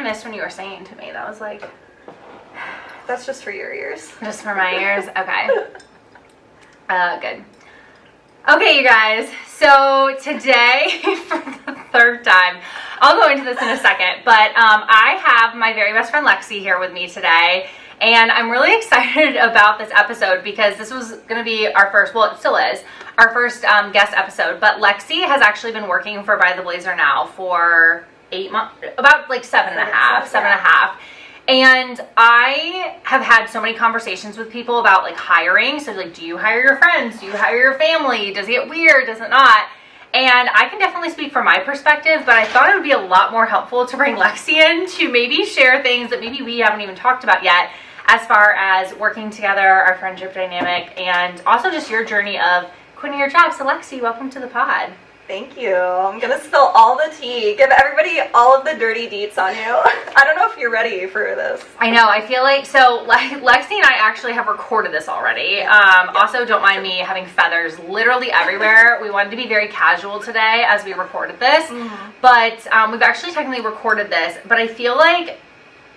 missed when you were singing to me. That was like... That's just for your ears. Just for my ears? Okay. Good. Okay, you guys. So today, for the third time, I'll go into this in a second, but I have my very best friend Lexi here with me today, and I'm really excited about this episode because this was going to be our first, well, it still is, our first guest episode, but Lexi has actually been working for By the Blazer now for 8 months, about like seven and a half. And I have had so many conversations with people about like hiring. So like, do you hire your friends? Do you hire your family? Does it get weird? Does it not? And I can definitely speak from my perspective, but I thought it would be a lot more helpful to bring Lexi in to maybe share things that maybe we haven't even talked about yet as far as working together, our friendship dynamic, and also just your journey of quitting your job. So Lexi, welcome to the pod. Thank you. I'm going to spill all the tea. Give everybody all of the dirty deets on you. I don't know if you're ready for this. I know. I feel like, so Lexi and I actually have recorded this already. Also, don't mind me having feathers literally everywhere. We wanted to be very casual today as we recorded this. But we've actually technically recorded this. But I feel like,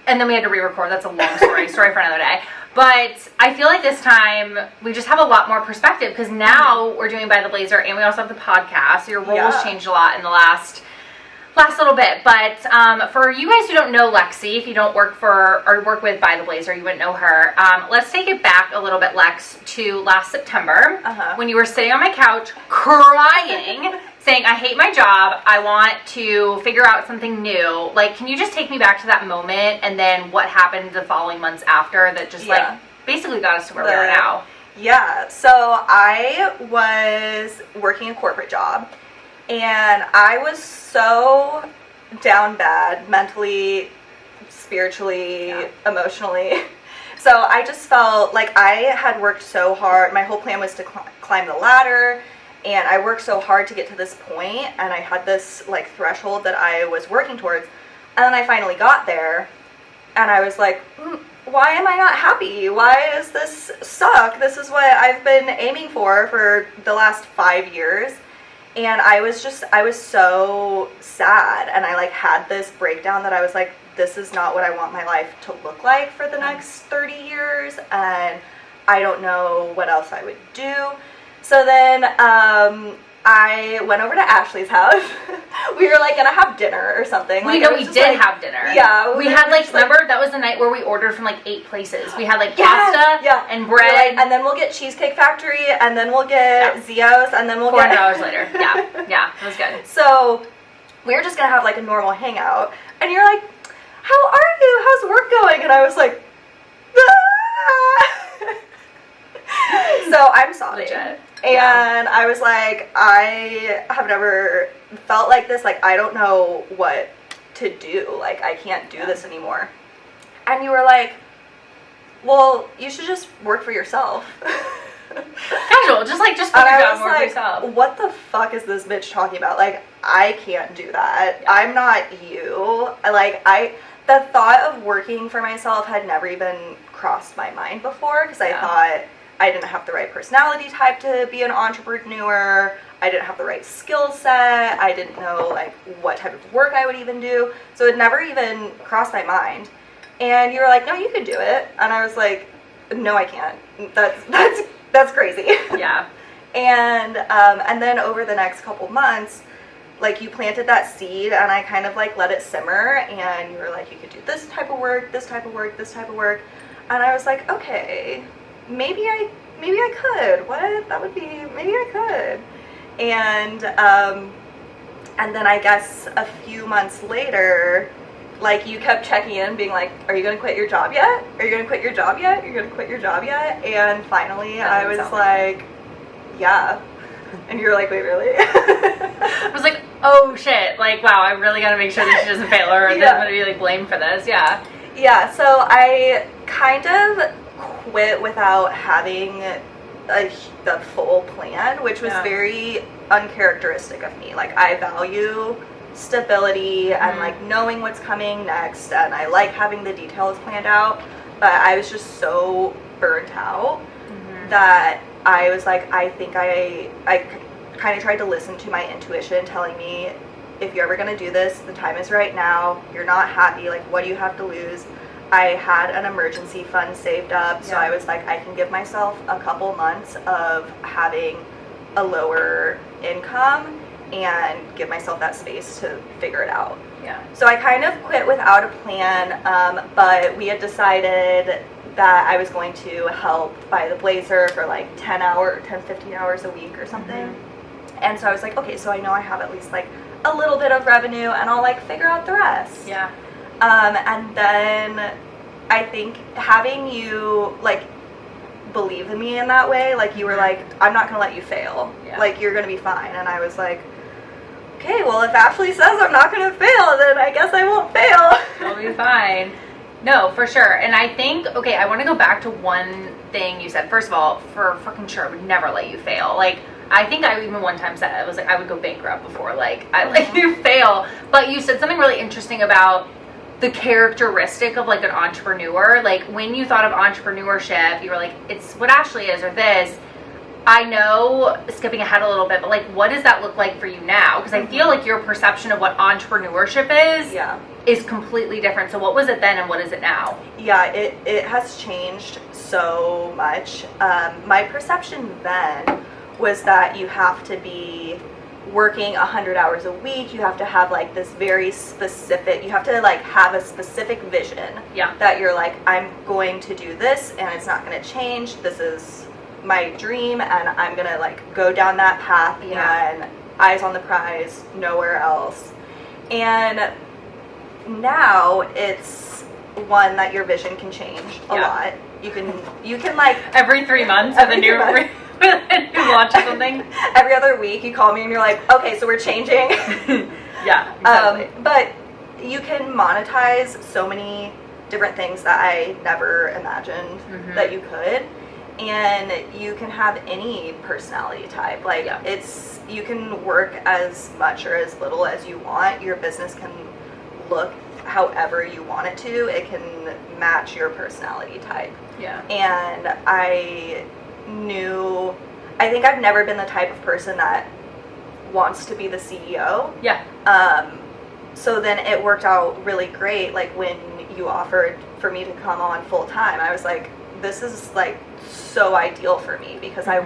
and then we had to re-record. That's a long story for another day. But I feel like this time we just have a lot more perspective because now we're doing By the Blazer and we also have the podcast. So your role has changed a lot in the last little bit. But for you guys who don't know Lexi, if you don't work for or work with By the Blazer, you wouldn't know her. Let's take it back a little bit, Lex, to last September when you were sitting on my couch crying, saying, I hate my job. I want to figure out something new. Like, can you just take me back to that moment and then what happened the following months after that just like basically got us to where we are now? Yeah, so I was working a corporate job and I was so down bad mentally, spiritually, emotionally. So I just felt like I had worked so hard. My whole plan was to climb the ladder. And I worked so hard to get to this point, and I had this like threshold that I was working towards. And then I finally got there, and I was like, why am I not happy? Why does this suck? This is what I've been aiming for the last 5 years. And I was so sad, and I like had this breakdown that I was like, this is not what I want my life to look like for the next 30 years, and I don't know what else I would do. So then I went over to Ashley's house. We were like gonna have dinner or something. We did have dinner. Yeah. We had like, remember that was the night where we ordered from like 8 places. We had like pasta and bread. Like, and then we'll get Cheesecake Factory, and then we'll get Zio's, and then we'll get $400 later. Yeah, it was good. So we were just gonna have like a normal hangout. And you're like, how are you? How's work going? And I was like, So I'm sobbing. Legit. And I was like, I have never felt like this. Like, I don't know what to do. Like, I can't do this anymore. And you were like, well, you should just work for yourself. Casual, just put your job, work for yourself. What the fuck is this bitch talking about? Like, I can't do that. Yeah. I'm not you. The thought of working for myself had never even crossed my mind before because I thought I didn't have the right personality type to be an entrepreneur. I didn't have the right skill set. I didn't know like what type of work I would even do. So it never even crossed my mind. And you were like, no, you can do it. And I was like, no, I can't. That's crazy. Yeah. And then over the next couple months, like you planted that seed and I kind of like let it simmer and you were like, you could do this type of work, this type of work, this type of work. And I was like, okay, maybe I could. What? That would be, maybe I could. And then I guess a few months later, like you kept checking in being like, are you going to quit your job yet? Are you going to quit your job yet? Are you going to quit your job yet? And finally I was like, yeah. And you were like, wait, really? I was like, oh shit. Like, wow, I really got to make sure that she doesn't fail or that I'm going to be like blamed for this. Yeah. Yeah. So I kind of quit without having the full plan, which was very uncharacteristic of me. Like, I value stability and like knowing what's coming next, and I like having the details planned out, but I was just so burnt out that I was like, I think I kind of tried to listen to my intuition telling me if you're ever going to do this, the time is right now. You're not happy. Like, what do you have to lose? I had an emergency fund saved up, so I was like, I can give myself a couple months of having a lower income and give myself that space to figure it out. Yeah. So I kind of quit without a plan, but we had decided that I was going to help buy the blazer for like 10, 15 hours a week or something. And so I was like, okay, so I know I have at least like a little bit of revenue, and I'll like figure out the rest. Yeah. And then I think having you like believe in me in that way, like you were like, I'm not gonna let you fail. Yeah. Like, you're gonna be fine. And I was like, okay, well, if Ashley says I'm not gonna fail, then I guess I won't fail. It'll be fine. No, for sure. And I think, okay, I want to go back to one thing you said. First of all, for fucking sure, I would never let you fail. Like, I think I even one time said, I was like, I would go bankrupt before, like, I let you fail. But you said something really interesting about the characteristic of like an entrepreneur. Like, when you thought of entrepreneurship, you were like, it's what Ashley is or this. I know, skipping ahead a little bit, but like, what does that look like for you now? Because I feel like your perception of what entrepreneurship is completely different. So what was it then and what is it now? Yeah, it has changed so much. My perception then was that you have to be working 100 hours a week. You have to have like this very specific, you have to like have a specific vision. Yeah. That you're like, I'm going to do this and it's not going to change. This is my dream and I'm going to like go down that path and eyes on the prize, nowhere else. And now it's one that your vision can change a lot. You can like every 3 months have a new launch or something. Every other week you call me and you're like, okay, so we're changing. Yeah, exactly. But you can monetize so many different things that I never imagined that you could. And you can have any personality type. Like, you can work as much or as little as you want. Your business can look however you want it to. It can match your personality type. Yeah. And I think I've never been the type of person that wants to be the CEO. Yeah. So then it worked out really great. Like, when you offered for me to come on full time, I was like, this is like so ideal for me because I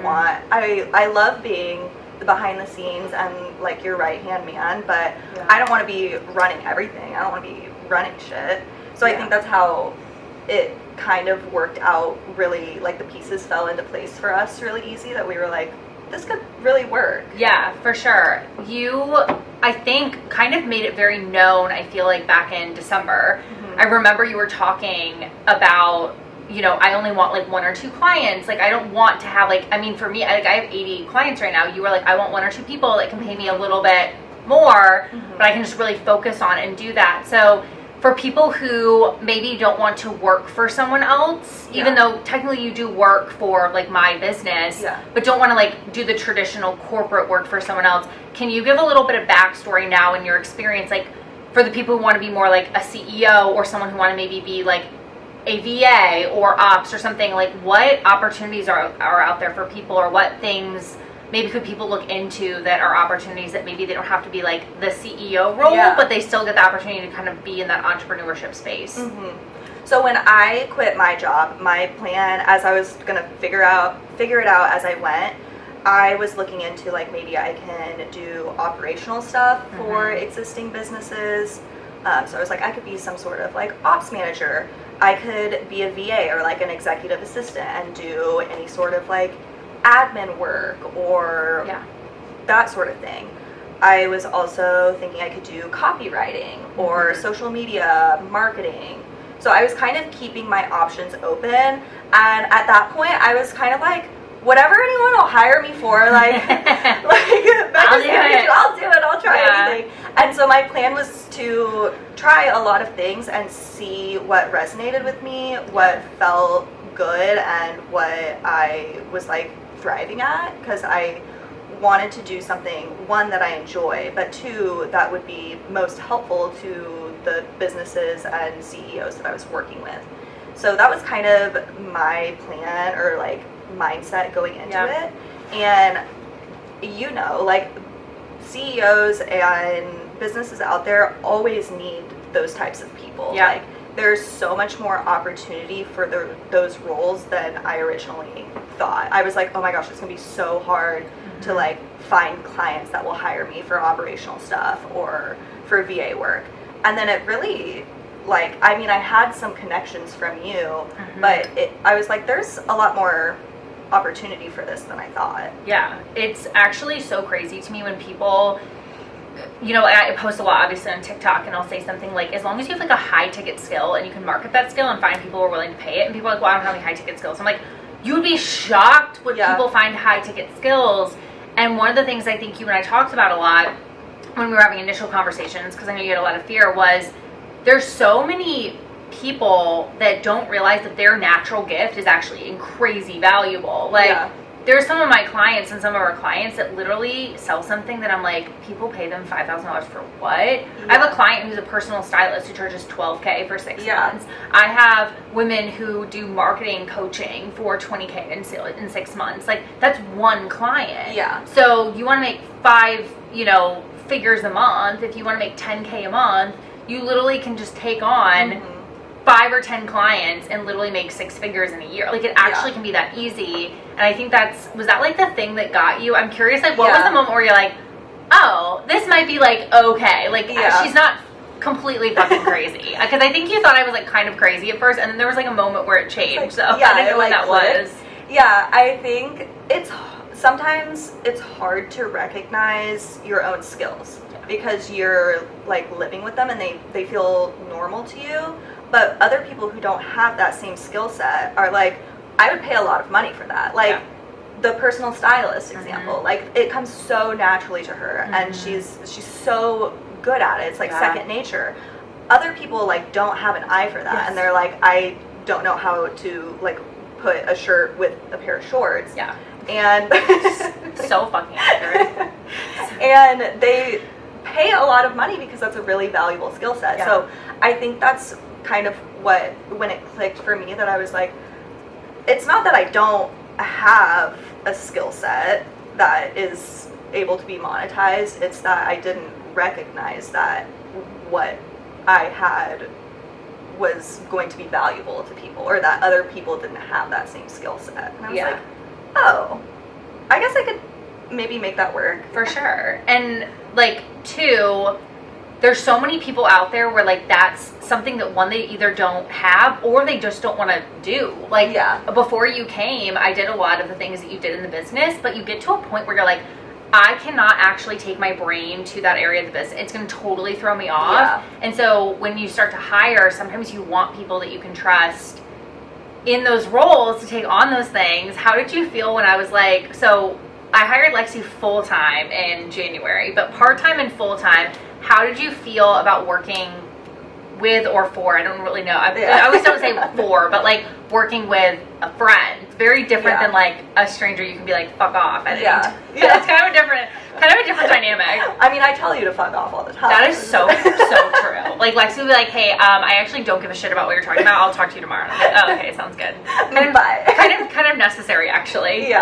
love being the behind the scenes and like your right hand man, but I don't want to be running everything. I don't want to be running shit. So I think that's how it kind of worked out really, like the pieces fell into place for us really easy, that we were like, this could really work. Yeah, for sure. You, I think, kind of made it very known, I feel like, back in December. I remember you were talking about, you know, I only want like 1 or 2 clients. Like, I don't want to have like, I mean, for me, I have 80 clients right now. You were like, I want 1 or 2 people that can pay me a little bit more, but I can just really focus on and do that. So for people who maybe don't want to work for someone else, even though technically you do work for like my business, but don't want to like do the traditional corporate work for someone else, can you give a little bit of backstory now in your experience, like for the people who want to be more like a CEO or someone who want to maybe be like a VA or ops or something, like what opportunities are out there for people, or what things maybe could people look into that are opportunities that maybe they don't have to be like the CEO role, but they still get the opportunity to kind of be in that entrepreneurship space? So when I quit my job, my plan, as I was gonna figure it out as I went, I was looking into like maybe I can do operational stuff for existing businesses. So I was like, I could be some sort of like ops manager. I could be a VA or like an executive assistant and do any sort of like admin work or that sort of thing. I was also thinking I could do copywriting or social media marketing. So I was kind of keeping my options open, and at that point I was kind of like, whatever anyone will hire me for, like, I'll do it, I'll try anything. And so my plan was to try a lot of things and see what resonated with me, what felt good, and what I was like thriving at, because I wanted to do something, one, that I enjoy, but 2, that would be most helpful to the businesses and CEOs that I was working with. So that was kind of my plan, or like mindset going into it. And you know, like CEOs and businesses out there always need those types of people. Yeah. Like, there's so much more opportunity for those roles than I originally thought. I was like, oh my gosh, it's gonna be so hard to like find clients that will hire me for operational stuff or for VA work. And then it really, like, I mean, I had some connections from you, but I was like, there's a lot more opportunity for this than I thought. Yeah, it's actually so crazy to me when people, you know, I post a lot obviously on TikTok, and I'll say something like, as long as you have like a high ticket skill and you can market that skill and find people who are willing to pay it, and people are like, well, I don't have any high ticket skills. I'm like, you would be shocked when people find high ticket skills. And one of the things I think you and I talked about a lot when we were having initial conversations, because I know you had a lot of fear, was there's so many people that don't realize that their natural gift is actually crazy valuable. Like, there's some of my clients and some of our clients that literally sell something that I'm like, people pay them $5,000 for what? I have a client who's a personal stylist who charges $12K for 6 months. I have women who do marketing coaching for $20K in 6 months. Like, that's one client. So you want to make 5, you know, figures a month. If you want to make $10K a month, you literally can just take on 5 or 10 clients and literally make 6 figures in a year. Like, it actually can be that easy. And I think was that like the thing that got you? I'm curious, like, what was the moment where you're like, oh, this might be like, okay, like, she's not completely fucking crazy. Because I think you thought I was like kind of crazy at first, and then there was like a moment where it changed. Like, so I didn't know what that was. Yeah, I think sometimes it's hard to recognize your own skills because you're like living with them and they feel normal to you. But other people who don't have that same skill set are like, I would pay a lot of money for that. Like, the personal stylist example, like, it comes so naturally to her, and she's so good at it. It's like second nature. Other people like don't have an eye for that, and they're like, I don't know how to like put a shirt with a pair of shorts. And so fucking accurate. And they pay a lot of money because that's a really valuable skill set. So I think that's kind of when it clicked for me, that I was like, it's not that I don't have a skill set that is able to be monetized, it's that I didn't recognize that what I had was going to be valuable to people, or that other people didn't have that same skill set. And I was like, oh, I guess I could maybe make that work. For sure. And like, two, there's so many people out there where like that's something that one, they either don't have or they just don't want to do. Like, before you came, I did a lot of the things that you did in the business, but you get to a point where you're like, I cannot actually take my brain to that area of the business. It's going to totally throw me off. And so when you start to hire, sometimes you want people that you can trust in those roles to take on those things. How did you feel when I was like, so I hired Lexi full-time in January, but part-time and full-time, how did you feel about working with or for, I don't really know, I always don't say for, but like working with a friend? It's very different than like a stranger you can be like, fuck off at It's kind of a different dynamic. I mean, I tell you to fuck off all the time. That is so true. Like, Lexi will be like, hey, I actually don't give a shit about what you're talking about, I'll talk to you tomorrow. And I'm like, oh, okay, sounds good. Kind of necessary, actually.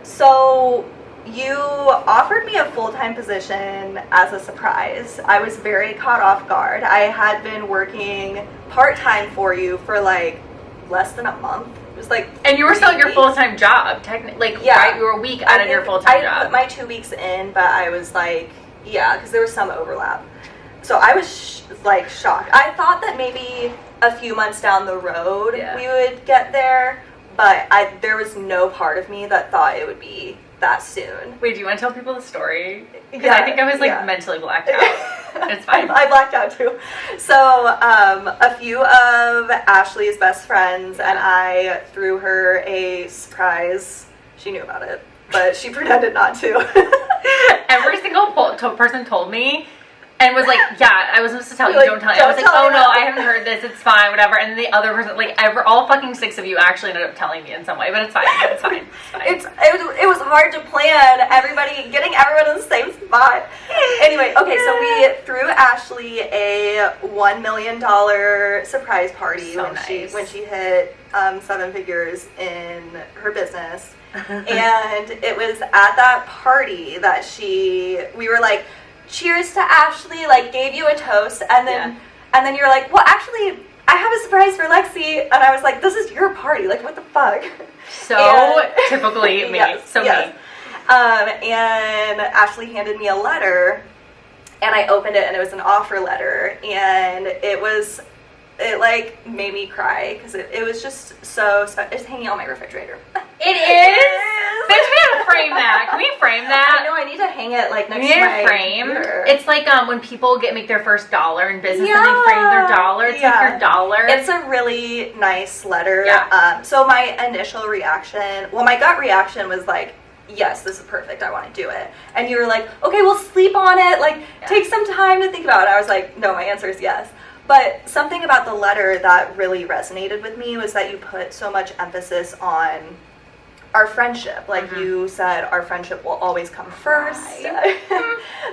So you offered me a full-time position as a surprise. I was very caught off guard. I had been working part-time for you for like less than a month. It was like, and you were still at your full-time job, technically, like, right? You were a week out of your full-time job. I put my 2 weeks in, but I was like, because there was some overlap. So I was like shocked. I thought that maybe a few months down the road we would get there, but there was no part of me that thought it would be that soon. Wait, do you want to tell people the story? Because I think I was like mentally blacked out. It's fine. I blacked out too. So a few of Ashley's best friends and I threw her a surprise. She knew about it, but she pretended not to. Every single person told me and was like, I was supposed to tell you, like, don't tell you. I was like, oh no, I haven't heard this, it's fine, whatever. And the other person, like, all fucking 6 of you actually ended up telling me in some way, but it's fine. It's fine. It was hard to plan getting everyone in the same spot. Anyway, okay, so we threw Ashley a $1 million surprise party when she hit 7 figures in her business. And it was at that party that we were like, cheers to Ashley, like gave you a toast, and then you're like, well, actually, I have a surprise for Lexi, and I was like, this is your party, like what the fuck? So typically me. Yes, so yes. me. And Ashley handed me a letter, and I opened it, and it was an offer letter, and it like made me cry because it was just so it's hanging on my refrigerator. It is. Bitch, we gotta frame that. Can we frame that? I know, I need to hang it like next to my frame. computer. It's like when people make their first dollar in business and they frame their dollar. It's like your dollar. It's a really nice letter. Yeah. So my initial reaction, my gut reaction was like, yes, this is perfect. I want to do it. And you were like, okay, we'll sleep on it. Like, take some time to think about it. I was like, no, my answer is yes. But something about the letter that really resonated with me was that you put so much emphasis on our friendship. Like you said, our friendship will always come first.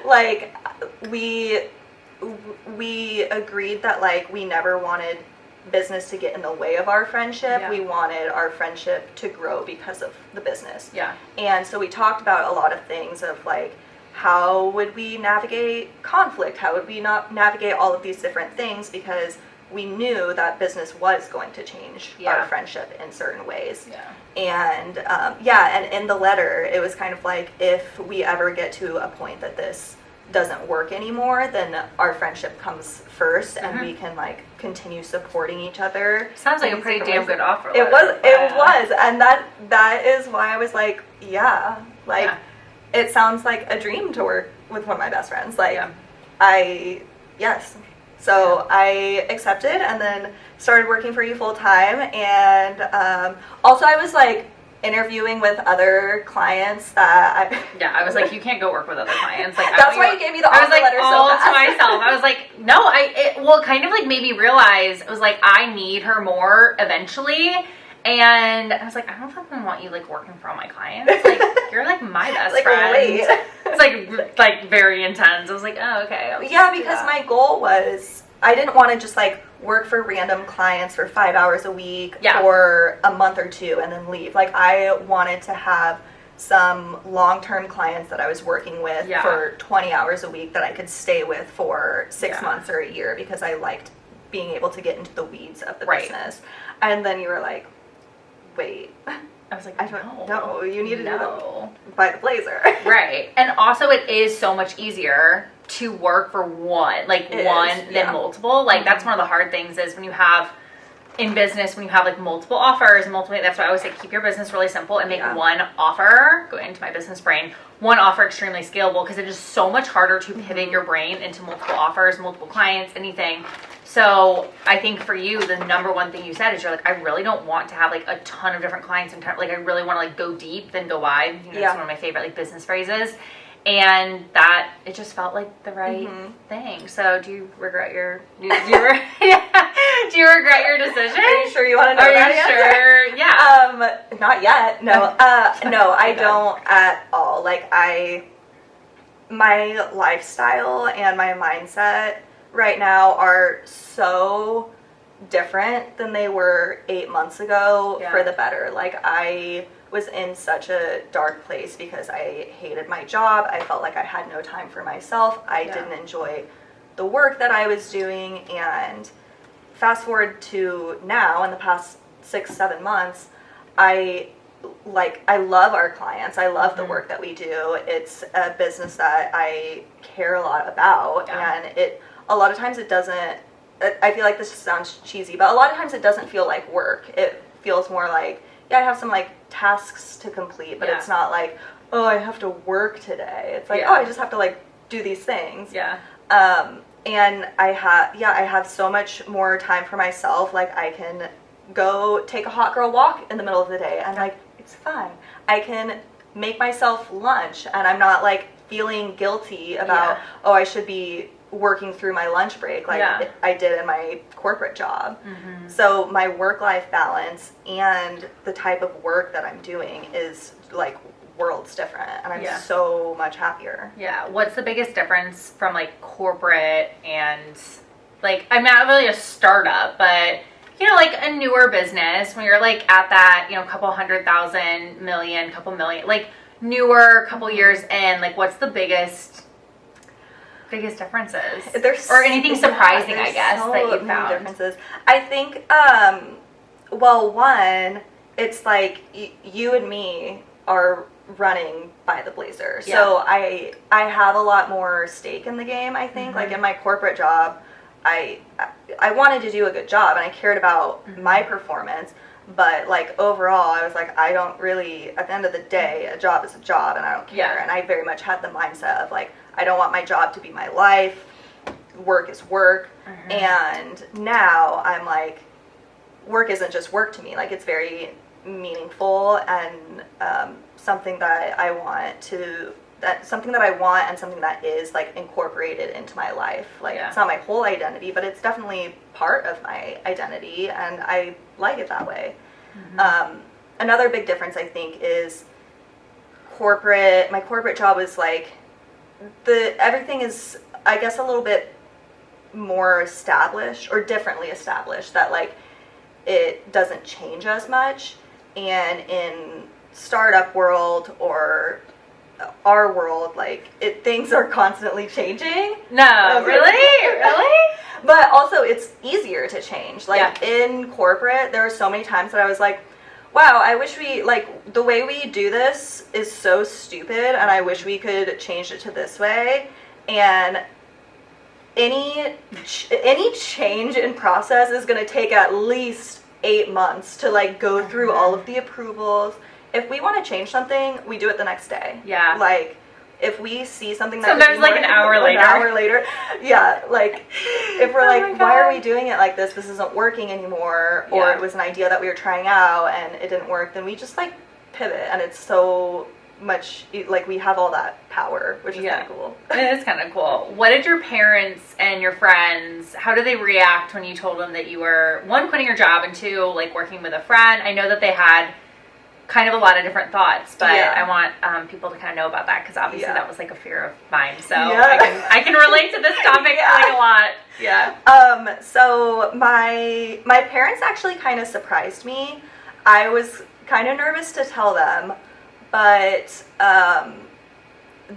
Like we agreed that like we never wanted business to get in the way of our friendship. We wanted our friendship to grow because of the business. And so we talked about a lot of things of like, how would we navigate conflict? How would we not navigate all of these different things? Because we knew that business was going to change our friendship in certain ways. And and in the letter, it was kind of like, if we ever get to a point that this doesn't work anymore, then our friendship comes first, and we can like continue supporting each other. Sounds like a pretty damn good offer. It was, and that is why I was like, it sounds like a dream to work with one of my best friends. Like, So I accepted and then started working for you full time. And also I was like interviewing with other clients that I was like, you can't go work with other clients. Like, that's why you gave me the offer letter all so fast. to myself. I was like, no, it kind of like made me realize, I was like, I need her more eventually. And I was like, I don't fucking want you like working for all my clients. Like, you're like my best like, friend. Wait. It's like very intense. I was like, oh, okay. Because my goal was, I didn't want to just like work for random clients for 5 hours a week for a month or two and then leave. Like, I wanted to have some long-term clients that I was working with for 20 hours a week that I could stay with for 6 months or a year, because I liked being able to get into the weeds of the business. And then you were like, wait. I was like, I don't know. You need to do them by the blazer. Right. And also it is so much easier to work for one than multiple. Like, that's one of the hard things is when you have in business, when you have like multiple offers, that's why I always say keep your business really simple and make one offer, go into my business brain, one offer extremely scalable, because it is so much harder to pivot your brain into multiple offers, multiple clients, anything. So I think for you, the number one thing you said is you're like, I really don't want to have like a ton of different clients and like I really want to like go deep than go wide. You know, it's one of my favorite like business phrases. And that it just felt like the right thing. So do you regret your do you regret your decision? Are you sure you want to know that? Are you sure? Yeah. Not yet. No. No, I don't at all. Like, my lifestyle and my mindset right now are so different than they were 8 months ago for the better. Like, I was in such a dark place because I hated my job. I felt like I had no time for myself. I didn't enjoy the work that I was doing. And fast forward to now, in the past 6-7 months, I love our clients. I love the work that we do. It's a business that I care a lot about. And a lot of times it doesn't, I feel like this sounds cheesy, but a lot of times it doesn't feel like work. It feels more like, I have some like tasks to complete, but it's not like, oh, I have to work today. It's like, oh, I just have to like do these things. And I have so much more time for myself. Like, I can go take a hot girl walk in the middle of the day, and like, it's fine. I can make myself lunch, and I'm not like feeling guilty about, oh, I should be working through my lunch break like I did in my corporate job. So my work-life balance and the type of work that I'm doing is like worlds different, and I'm so much happier. What's the biggest difference from like corporate and like, I'm not really a startup, but you know, like a newer business when you're like at that, you know, couple 100,000, million, couple million, like newer, couple years in, like what's the biggest biggest differences? Or anything surprising, I guess, so that you many found? differences. I think, well, one, it's like you and me are running by the blazer. Yeah. So I have a lot more stake in the game, I think. Like in my corporate job, I wanted to do a good job and I cared about my performance. But like overall, I was like, I don't really, at the end of the day, a job is a job and I don't care. Yeah. And I very much had the mindset of like, I don't want my job to be my life. Work is work. And now I'm like, work isn't just work to me. Like it's very meaningful and something that I want and something that is like incorporated into my life. Like it's not my whole identity, but it's definitely part of my identity and I like it that way. Another big difference I think is my corporate job was like everything is, I guess, a little bit more established or differently established, that like it doesn't change as much. And in startup world or our world, like things are constantly changing. No, really? But also it's easier to change. Like in corporate, there were so many times that I was like, wow, I wish we, like, the way we do this is so stupid and I wish we could change it to this way. And any change in process is going to take at least 8 months to like go through all of the approvals. If we want to change something, we do it the next day. Yeah. Like if we see something that sometimes like an hour later. Yeah, like if we're like, why are we doing it like this? This isn't working anymore. Or it was an idea that we were trying out and it didn't work, then we just like pivot, and it's so much like we have all that power, which is kind of cool. It is kind of cool. What did your parents and your friends, how did they react when you told them that you were, one, quitting your job, and two, like working with a friend? I know that they had kind of a lot of different thoughts, but I want people to kind of know about that, because obviously that was like a fear of mine, so I can relate to this topic like a lot. So my parents actually kind of surprised me. I was kind of nervous to tell them, but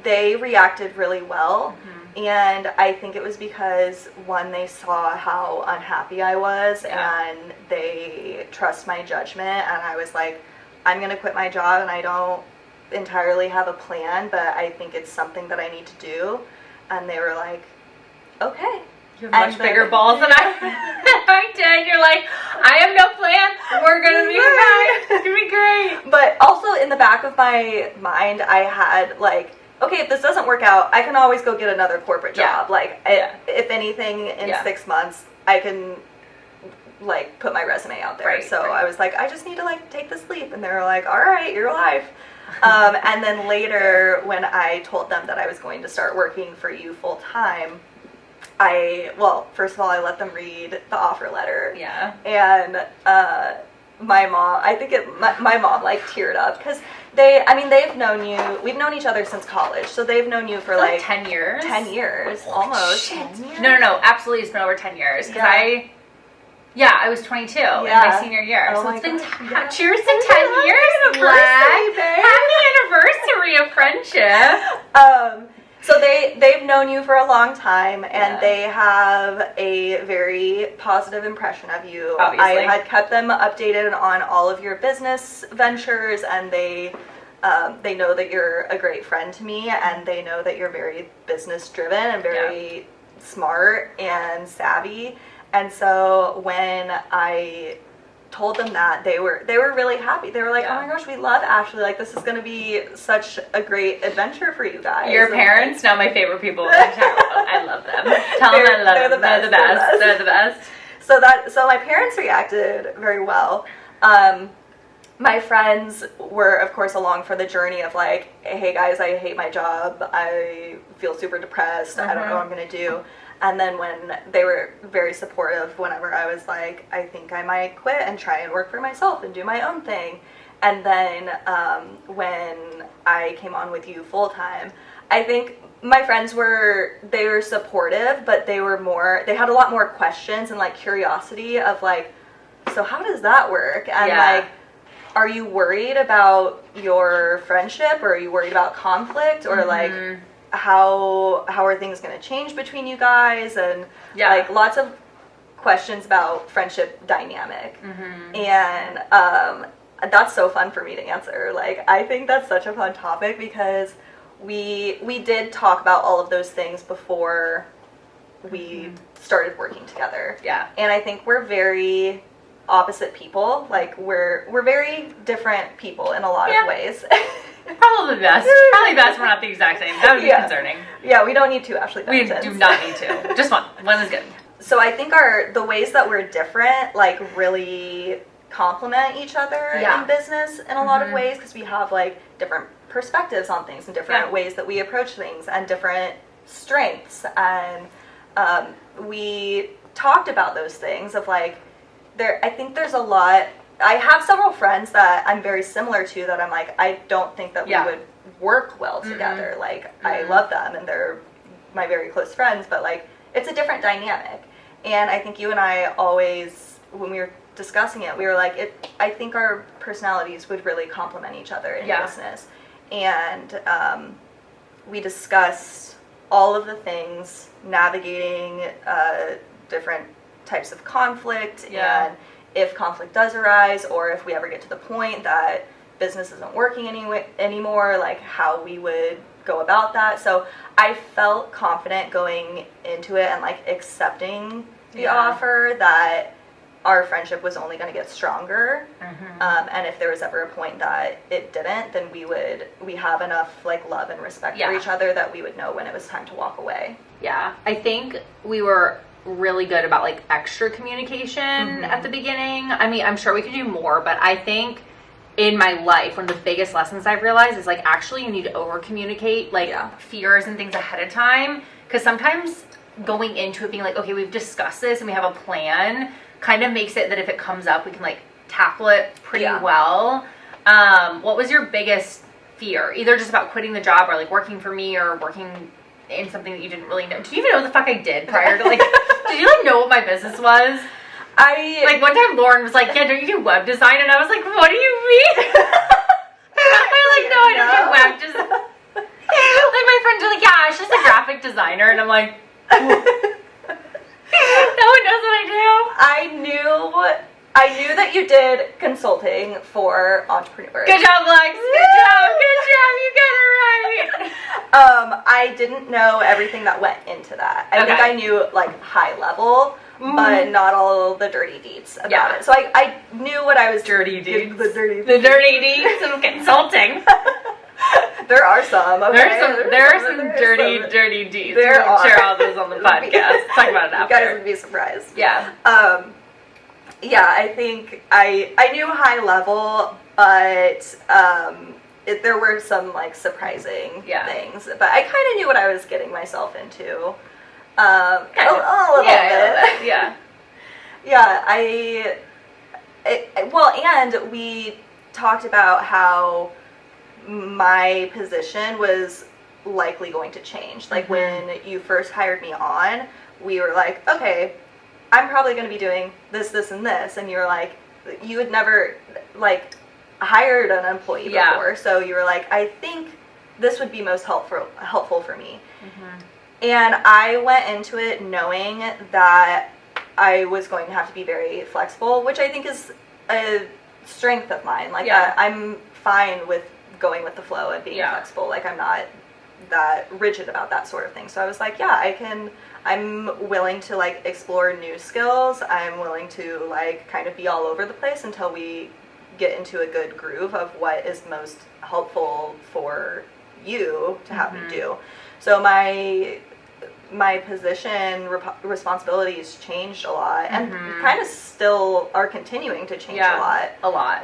they reacted really well. And I think it was because, one, they saw how unhappy I was and they trust my judgment, and I was like, I'm going to quit my job and I don't entirely have a plan, but I think it's something that I need to do. And they were like, okay. You have much bigger balls than I did. You're like, I have no plan. We're going to be okay. It's going to be great. But also in the back of my mind, I had like, okay, if this doesn't work out, I can always go get another corporate job. Like, if anything, in 6 months, I can like put my resume out there. I was like, I just need to like take this leap. And they were like, all right, you're alive. And then later when I told them that I was going to start working for you full time, first of all, I let them read the offer letter. And my mom, I think my mom like teared up, because they've known you, we've known each other since college, so they've known you for like 10 years? 10 years, almost. 10 years? No, absolutely, it's been over 10 years, because I was 22 in my senior year, so it's been, cheers to 10 years, happy anniversary of friendship. So they've known you for a long time, and they have a very positive impression of you. Obviously. I had kept them updated on all of your business ventures, and they know that you're a great friend to me, and they know that you're very business driven and very smart and savvy. And so when I told them that, they were really happy. They were like, oh my gosh, we love Ashley. Like, this is going to be such a great adventure for you guys. Your parents, now my favorite people in the entire world. I love them. Tell them I love them. They're the best. They're the best. So my parents reacted very well. My friends were, of course, along for the journey of like, hey guys, I hate my job. I feel super depressed. I don't know what I'm going to do. And then when they were very supportive whenever I was like, I think I might quit and try and work for myself and do my own thing. And then when I came on with you full time, I think my friends were supportive, but they had a lot more questions and like curiosity of like, so how does that work? And like, are you worried about your friendship, or are you worried about conflict, or like, how are things going to change between you guys, and like lots of questions about friendship dynamic. And that's so fun for me to answer. Like, I think that's such a fun topic because we did talk about all of those things before we started working together. And I think we're very opposite people. Like, we're very different people in a lot of ways. Probably best. Probably best we're not the exact same. That would be concerning. Yeah, we don't need two Ashley Benjamins. We do not need two. Just one. One is good. So I think the ways that we're different, like, really complement each other in business in a lot of ways, because we have, like, different perspectives on things and different ways that we approach things and different strengths. And we talked about those things of, like, I think there's a lot. I have several friends that I'm very similar to that I'm like, I don't think that we would work well together. Like, I love them and they're my very close friends, but, like, it's a different dynamic. And I think you and I always, when we were discussing it, we were like, I think our personalities would really complement each other in business. And we discussed all of the things, navigating different types of conflict, and if conflict does arise, or if we ever get to the point that business isn't working anymore, like, how we would go about that. So I felt confident going into it and, like, accepting the offer that our friendship was only going to get stronger. And if there was ever a point that it didn't, then we have enough, like, love and respect for each other that we would know when it was time to walk away. I think we were really good about, like, extra communication at the beginning. I mean, I'm sure we could do more, but I think in my life, one of the biggest lessons I've realized is, like, actually you need to over communicate, like, fears and things ahead of time, because sometimes going into it being like, okay, we've discussed this and we have a plan, kind of makes it that if it comes up, we can, like, tackle it pretty well. What was your biggest fear, either just about quitting the job or, like, working for me or working in something that you didn't really know? Did you even know what the fuck I did prior to, like, did you, like, know what my business was? Like, one time Lauren was like, yeah, don't you do web design? And I was like, what do you mean? I'm like, no, I don't do web design. Like, my friends are like, yeah, she's a graphic designer. And I'm like, no one knows what I do. I knew that you did consulting for entrepreneurs. Good job, Lex. Good job. You got it right. I didn't know everything that went into that. I think I knew, like, high level, but not all the dirty deeds about it. So I knew what I was dirty deeds. The dirty deeds of consulting. There are some. Okay? There are some dirty deeds. We'll share all those on the podcast. Talk about it after. You guys would be surprised. I think I knew high level, but there were some, like, surprising things. But I kind of knew what I was getting myself into. A little bit. And we talked about how my position was likely going to change. Like, when you first hired me on, we were like, okay, I'm probably going to be doing this, and this. And you're like, you had never, like, hired an employee before. So you were like, I think this would be most helpful for me. And I went into it knowing that I was going to have to be very flexible, which I think is a strength of mine. Like, I'm fine with going with the flow and being flexible. Like, I'm not that rigid about that sort of thing. So I was like, I'm willing to, like, explore new skills. I'm willing to, like, kind of be all over the place until we get into a good groove of what is most helpful for you to have me do. So my position, responsibilities changed a lot, and kind of still are continuing to change a lot.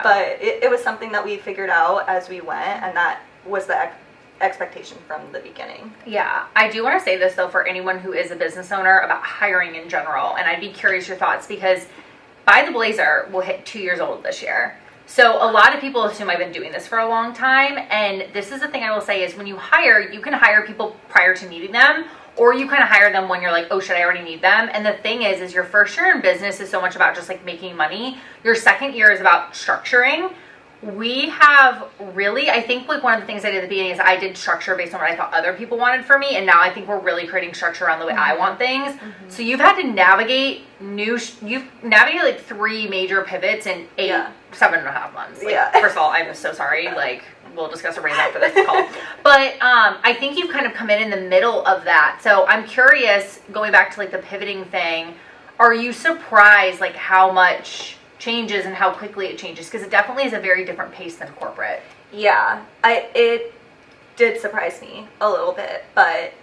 But it was something that we figured out as we went, and that was the expectation from the beginning. I do want to say this, though, for anyone who is a business owner, about hiring in general, and I'd be curious your thoughts, because By the Blazer will hit 2 years old this year. So a lot of people assume I've been doing this for a long time, and this is the thing I will say is when you hire, you can hire people prior to meeting them, or you kind of hire them when you're like, oh shit, I already need them. And the thing is your first year in business is so much about just, like, making money. Your second year is about structuring, we have really, I think like one of the things I did at the beginning is I did structure based on what I thought other people wanted for me, and now I think we're really creating structure around the way I want things. So you've had to navigate you've navigated like 3 major pivots in 7.5 months. Like, first of all, I'm so sorry. Like, we'll discuss a raise after this call. But I think you've kind of come in the middle of that. So I'm curious, going back to like the pivoting thing, are you surprised like how much changes and how quickly it changes? Because it definitely is a very different pace than corporate. Yeah, it did surprise me a little bit, but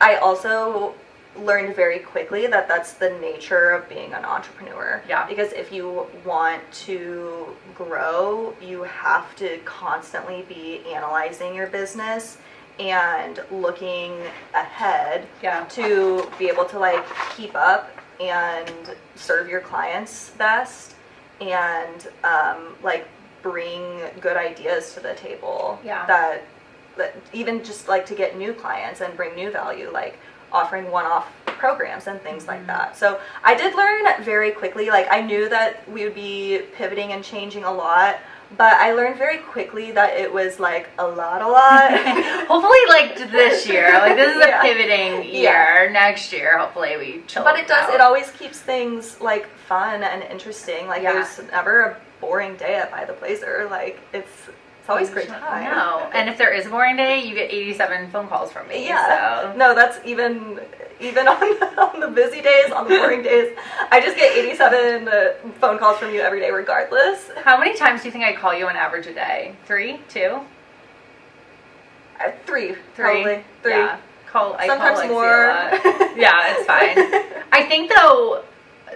I also learned very quickly that that's the nature of being an entrepreneur. Yeah. Because if you want to grow, you have to constantly be analyzing your business and looking ahead to be able to like keep up and serve your clients best and like bring good ideas to the table. That even just like to get new clients and bring new value, like offering one-off programs and things like that. So I did learn very quickly, like I knew that we would be pivoting and changing a lot, but I learned very quickly that it was like a lot. Hopefully like this year, like this is a pivoting year. Next year, hopefully we chill. But it always keeps things like fun and interesting. Like there's never a boring day at By the Blazer. Like it's always a great time. No, and if there is a boring day, you get 87 phone calls from me. Yeah. So. No, that's even on the busy days, on the boring days, I just get 87 phone calls from you every day, regardless. How many times do you think I call you on average a day? 3, 2? 3, probably. 3. Yeah. Sometimes I more. Yeah, it's fine. I think though,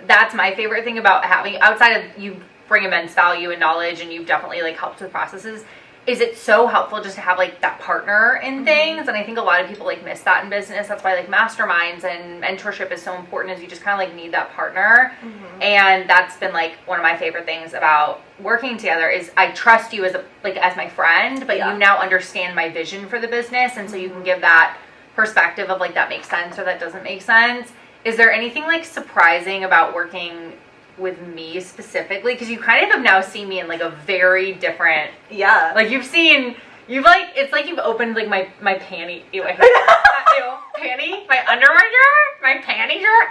that's my favorite thing about having, outside of you bring immense value and knowledge, and you've definitely like helped with processes, is it so helpful just to have like that partner in things. And I think a lot of people like miss that in business. That's why like masterminds and mentorship is so important, is you just kind of like need that partner. And that's been like one of my favorite things about working together is I trust you as as my friend, but you now understand my vision for the business, and so you can give that perspective of like that makes sense or that doesn't make sense. Is there anything like surprising about working with me specifically? Because you kind of have now seen me in like a very different like it's like you've opened like my panty panty, my underwear drawer, my panty drawer.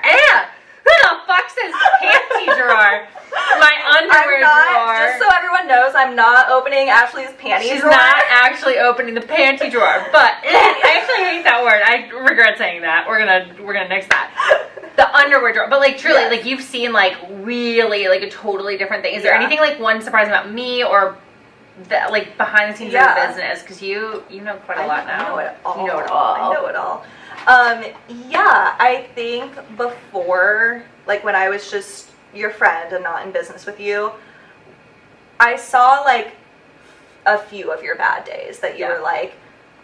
Who the fuck says panty drawer? My underwear drawer. Just so everyone knows, I'm not opening Ashley's panty drawer. She's not actually opening the panty drawer, but I actually hate that word. I regret saying that. We're gonna nix that. The underwear drawer. But like truly, like you've seen like really like a totally different thing. Is there anything like one surprising about me or like behind the scenes of your business? Because you know quite a lot now. I know it all. You know it all. I know it all. I think before, like when I was just your friend and not in business with you, I saw like a few of your bad days that you were like,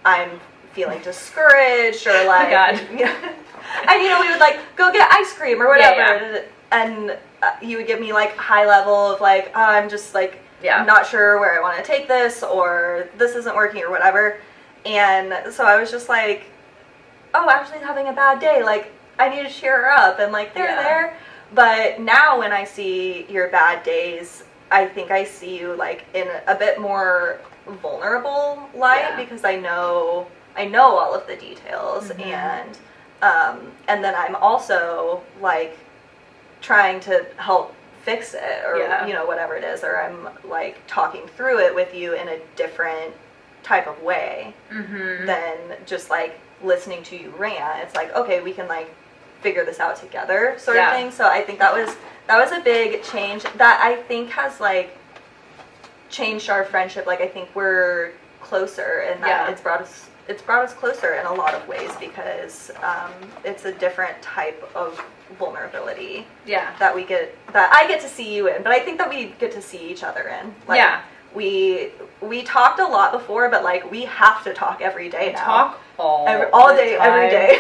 I'm feeling discouraged, or like, and we would like go get ice cream or whatever, and you would give me like high level of like, oh, I'm just like not sure where I want to take this, or this isn't working or whatever. And so I was just like, oh, Ashley's having a bad day, like I need to cheer her up, and like they're there. But now when I see your bad days, I think I see you like in a bit more vulnerable light, because I know all of the details, and then I'm also like trying to help fix it, or whatever it is, or I'm like talking through it with you in a different type of way than just like listening to you rant. It's like, okay, we can like figure this out together, sort of thing. So I think that was a big change that I think has like changed our friendship. Like I think we're closer, and that it's brought us closer in a lot of ways, because it's a different type of vulnerability that I get to see you in, but I think that we get to see each other in. Like, we talked a lot before, but like we have to talk every day now. Talk all day, every day.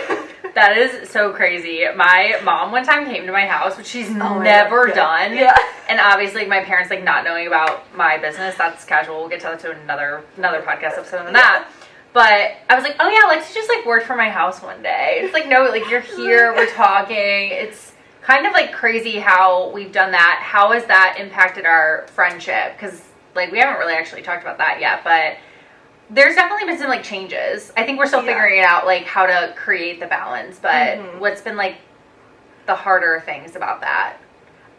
That is so crazy. My mom one time came to my house, which she's never done. And obviously my parents like not knowing about my business, that's casual. We'll get to that to another podcast episode on that. But I was like, oh yeah, Lexi just like worked for my house one day. It's like, no, like you're here, we're talking. It's kind of like crazy how we've done that. How has that impacted our friendship? Because like, we haven't really actually talked about that yet, but there's definitely been some, like, changes. I think we're still figuring it out, like, how to create the balance, but what's been, like, the harder things about that?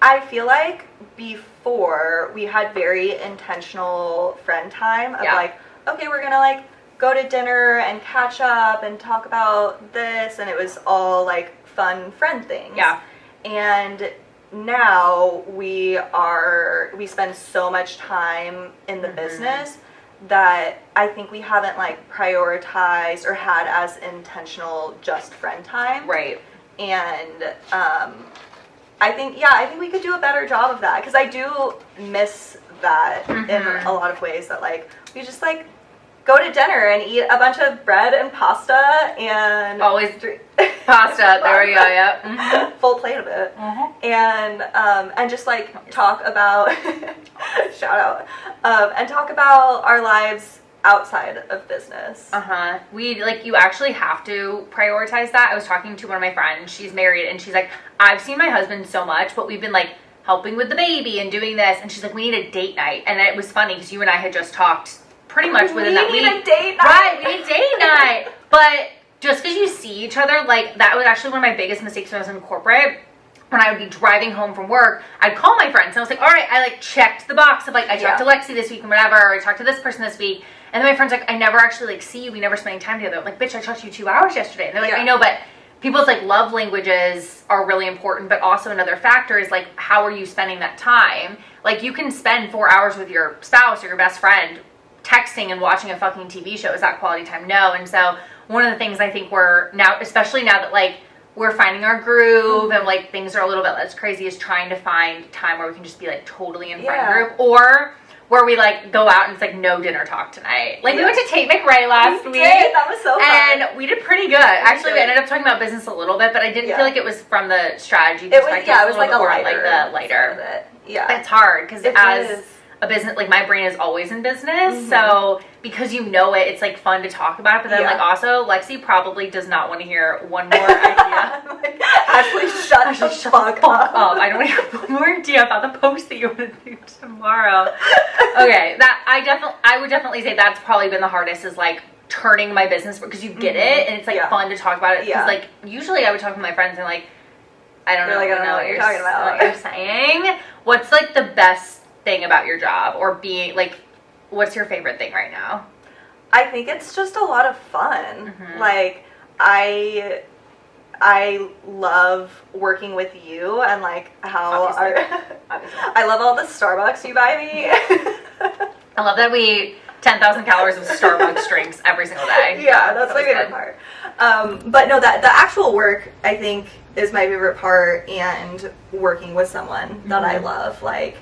I feel like before we had very intentional friend time of like, okay, we're gonna like go to dinner and catch up and talk about this, and it was all like fun friend things. Yeah. And now we spend so much time in the business that I think we haven't like prioritized or had as intentional just friend time. Right. And I think we could do a better job of that, because I do miss that in a lot of ways, that like we just like go to dinner and eat a bunch of bread and pasta and always pasta. There we go. Yeah. Full plate of it. And just like talk about shout out and talk about our lives outside of business. We like, you actually have to prioritize that. I was talking to one of my friends, she's married, and she's like, I've seen my husband so much, but we've been like helping with the baby and doing this, and she's like, we need a date night. And it was funny because you and I had just talked pretty much within that week. We need a date night. Right, we need a date night. But just because you see each other, like, that was actually one of my biggest mistakes when I was in corporate. When I would be driving home from work, I'd call my friends and I was like, all right, I like checked the box of like, I talked to Lexi this week and whatever, or I talked to this person this week. And then my friend's like, I never actually like see you, we never spending time together. I'm like, bitch, I talked to you 2 hours yesterday. And they're like, I know, but people's like love languages are really important, but also another factor is like, how are you spending that time? Like, you can spend 4 hours with your spouse or your best friend texting and watching a fucking TV show. Is that quality time? No. And so one of the things I think we're now, especially now that like we're finding our groove and like things are a little bit less crazy, is trying to find time where we can just be like totally in friend group, or where we like go out and it's like no dinner talk tonight. Like we went to Tate McRae last week. That was so fun. And we did pretty good. Actually, we ended up talking about business a little bit, but I didn't feel like it was from the strategy perspective. It was like a lighter, like the lighter. Yeah. It's hard because as a business, like my brain is always in business, so because you know it, it's like fun to talk about it, but then like also Lexi probably does not want to hear one more idea. Ashley, shut the fuck up. I don't want to hear one more idea about the post that you want to do tomorrow. Okay, that I would definitely say that's probably been the hardest, is like turning my business, because you get it and it's like fun to talk about it, because like usually I would talk to my friends and like, I don't know what you're talking about, what you're saying. What's like the best thing about your job, or being like, what's your favorite thing right now? I think it's just a lot of fun. Like I love working with you, and like how I love all the Starbucks you buy me. I love that we eat 10,000 calories of Starbucks drinks every single day. Yeah, that's my favorite part. But no, that the actual work I think is my favorite part, and working with someone that I love. Like,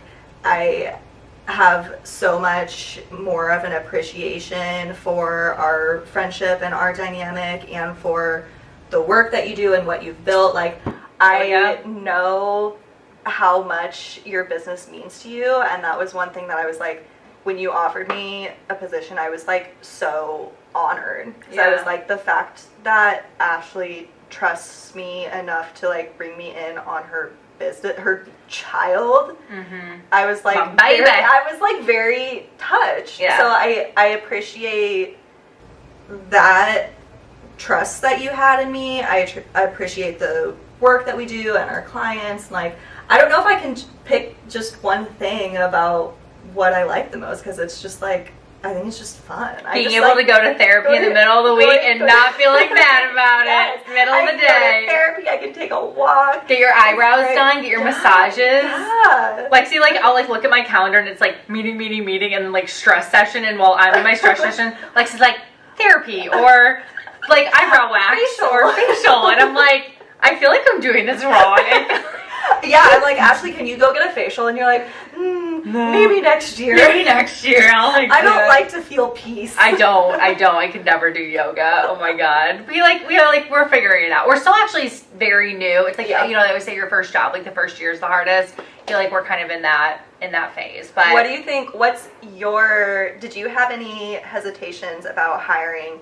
I have so much more of an appreciation for our friendship and our dynamic, and for the work that you do and what you've built. Like, I know how much your business means to you, and that was one thing that I was like, when you offered me a position, I was like so honored, because I was like, the fact that Ashley trusts me enough to like bring me in on her business, her child, I was like, very touched. So I appreciate that trust that you had in me. I appreciate the work that we do and our clients. Like, I don't know if I can pick just one thing about what I like the most, because it's just like, I think it's just fun. Being able to go to therapy in the middle of the week and not feeling bad about it. Middle of the day. I can go to therapy, I can take a walk. Get your eyebrows done, get your massages. Lexi, like, I'll like look at my calendar and it's like meeting, and then like stress session, and while I'm in my stress session, Lexi's like, therapy, or like eyebrow wax, or facial, and I'm like, I feel like I'm doing this wrong. I'm like, Ashley, can you go get a facial? And you're like, maybe next year. I don't like to feel peace. I don't. I could never do yoga. Oh my god. We're figuring it out. We're still actually very new. It's like, you know, they always say your first job, like the first year is the hardest. I feel like we're kind of in that phase. But what do you think? Did you have any hesitations about hiring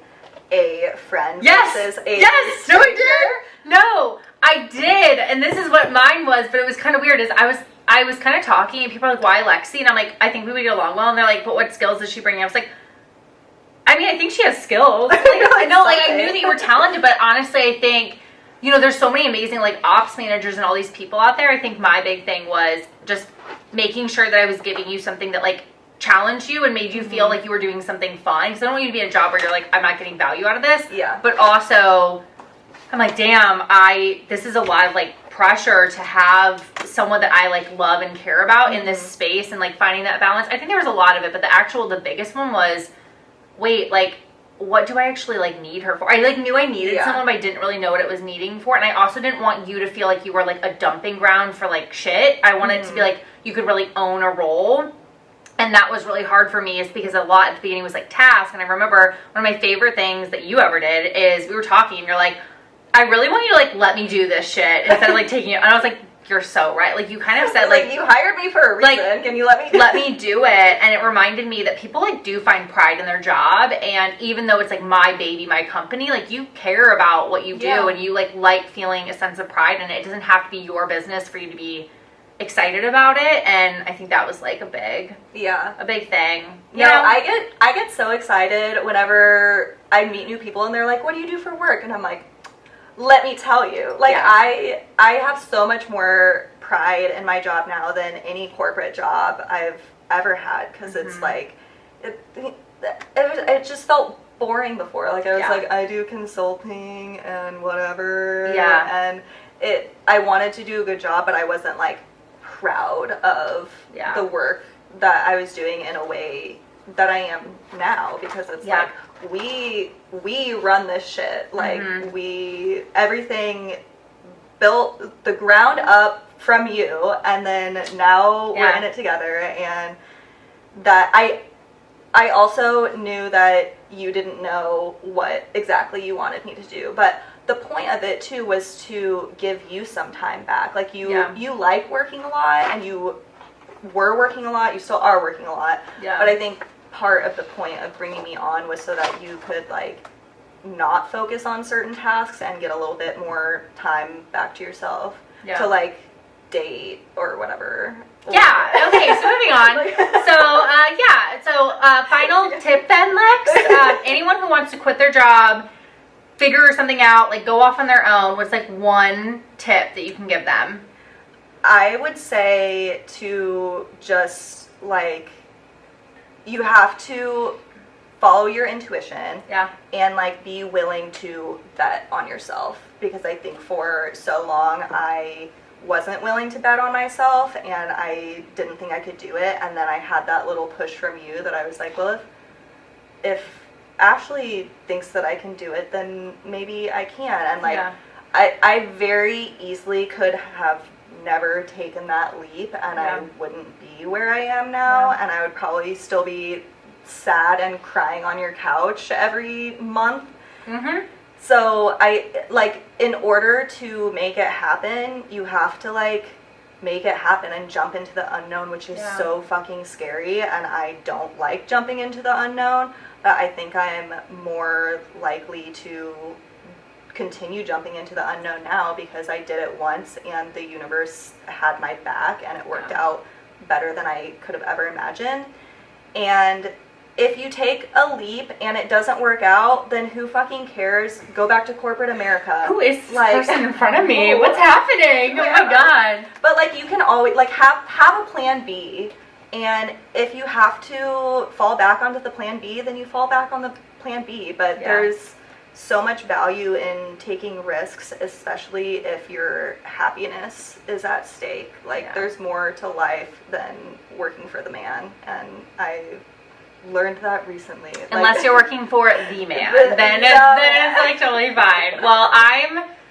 a friend versus a Yes! No, I did! No! I did, and this is what mine was, but it was kind of weird, is I I was kind of talking, and people are like, why Lexi? And I'm like, I think we would get along well. And they're like, but what skills does she bring? And I was like, I mean, I think she has skills. Like, I know, like, I knew that you were talented, but honestly, I think, you know, there's so many amazing, like, ops managers and all these people out there. I think my big thing was just making sure that I was giving you something that, like, challenged you and made you feel like you were doing something fun. Because I don't want you to be in a job where you're like, I'm not getting value out of this. Yeah. But also, I'm like, damn, this is a lot of, like, pressure to have someone that I, like, love and care about in this space and, like, finding that balance. I think there was a lot of it, but the biggest one was, wait, like, what do I actually, like, need her for? I, like, knew I needed someone, but I didn't really know what it was needing for. And I also didn't want you to feel like you were, like, a dumping ground for, like, shit. I wanted it to be, like, you could really own a role. And that was really hard for me, is because a lot at the beginning was, like, task. And I remember one of my favorite things that you ever did is we were talking, and you're like, I really want you to, like, let me do this shit instead of, like, taking it. And I was like, you're so right. Like, you kind of said, like, you hired me for a reason. Like, can you let me do it? And it reminded me that people, like, do find pride in their job. And even though it's, like, my baby, my company, like, you care about what you do, and you, like feeling a sense of pride in it. It doesn't have to be your business for you to be excited about it. And I think that was, like, a big thing. You know, I get so excited whenever I meet new people and they're like, what do you do for work? And I'm like, let me tell you, like, I have so much more pride in my job now than any corporate job I've ever had, because it's like, it just felt boring before. Like, I was like, I do consulting and whatever. And I wanted to do a good job, but I wasn't, like, proud of the work that I was doing in a way that I am now, because it's like, we run this shit, like, everything built the ground up from you, and then now we're in it together. And that I also knew that you didn't know what exactly you wanted me to do, but the point of it too was to give you some time back. Like, you like working a lot, and you were working a lot, you still are working a lot, but I think part of the point of bringing me on was so that you could, like, not focus on certain tasks and get a little bit more time back to yourself to, like, date or whatever. Okay, so moving on. Final tip then, Lex. Anyone who wants to quit their job, figure something out, like, go off on their own, what's, like, one tip that you can give them? I would say to just, like, you have to follow your intuition and, like, be willing to bet on yourself, because I think for so long I wasn't willing to bet on myself, and I didn't think I could do it. And then I had that little push from you that I was like, well, if Ashley thinks that I can do it, then maybe I can. And, like, I very easily could have never taken that leap, and I wouldn't be where I am now, and I would probably still be sad and crying on your couch every month. So I, like, in order to make it happen, you have to, like, make it happen and jump into the unknown, which is so fucking scary, and I don't like jumping into the unknown, but I think I'm more likely to continue jumping into the unknown now, because I did it once and the universe had my back, and it worked out better than I could have ever imagined. And if you take a leap and it doesn't work out, then who fucking cares? Go back to corporate America. Who is this person in front of me? What's happening? Oh my god. But, like, you can always, like, have a plan B, and if you have to fall back onto the plan B, then you fall back on the plan B. But there's so much value in taking risks, especially if your happiness is at stake. Like, there's more to life than working for the man, and I learned that recently. Unless you're working for the man, then it's like totally fine. Well,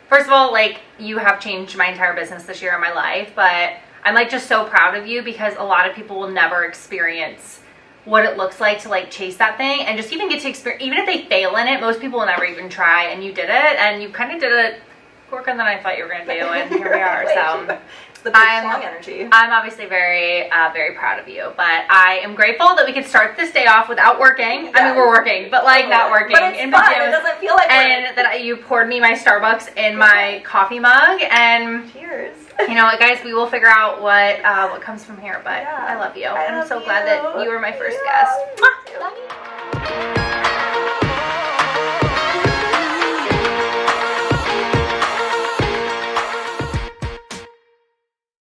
first of all, like, you have changed my entire business this year in my life, but I'm, like, just so proud of you, because a lot of people will never experience what it looks like to, like, chase that thing and just even get to experience, even if they fail in it, most people will never even try, and you did it, and you kind of did it quicker than I thought you were going to do, and here we are. So it's the big strong energy. I'm obviously very, very proud of you, but I am grateful that we could start this day off without working. I mean, we're working, but, like, not working. But it's in fun. pajamas. It doesn't feel like work. And that you poured me my Starbucks in my coffee mug, and cheers. You know what, guys? We will figure out what comes from here. But Yeah. I love you. I I'm love so glad that you. you were my first Yeah. guest. Mwah! Love you.